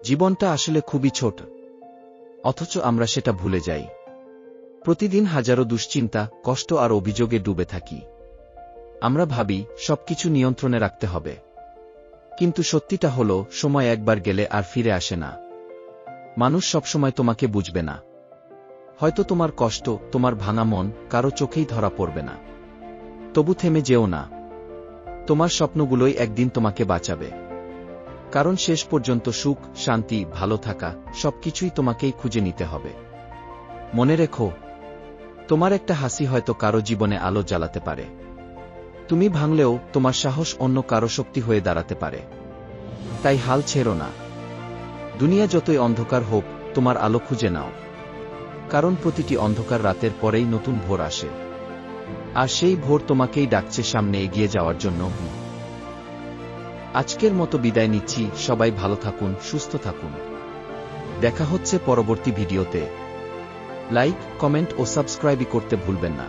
জীবনটা আসলে খুবই ছোট, অথচ আমরা সেটা ভুলে যাই। প্রতিদিন হাজারো দুশ্চিন্তা, কষ্ট আর অভিযোগে ডুবে থাকি। আমরা ভাবি সবকিছু নিয়ন্ত্রণে রাখতে হবে, কিন্তু সত্যিটা হলো সময় একবার গেলে আর ফিরে আসে না। মানুষ সবসময় তোমাকে বুঝবে না। হয়তো তোমার কষ্ট, তোমার ভাঙা মন কারো চোখেই ধরা পড়বে না। তবু থেমে যেও না। তোমার স্বপ্নগুলোই একদিন তোমাকে বাঁচাবে। কারণ শেষ পর্যন্ত সুখ, শান্তি, ভালো থাকা সবকিছুই তোমাকেই খুঁজে নিতে হবে। মনে রেখো, তোমার একটা হাসি হয়তো কারো জীবনে আলো জ্বালাতে পারে। তুমি ভাঙলেও তোমার সাহস অন্য কারো শক্তি হয়ে দাঁড়াতে পারে। তাই হাল ছেড়ো না। দুনিয়া যতই অন্ধকার হোক, তোমার আলো খুঁজে নাও। কারণ প্রতিটি অন্ধকার রাতের পরেই নতুন ভোর আসে। আর সেই ভোর তোমাকেই ডাকছে সামনে এগিয়ে যাওয়ার জন্য। আজকের মতো বিদায় নিচ্ছি। সবাই ভালো থাকুন, সুস্থ থাকুন। দেখা হচ্ছে পরবর্তী ভিডিওতে। লাইক, কমেন্ট ও সাবস্ক্রাইব করতে ভুলবেন না।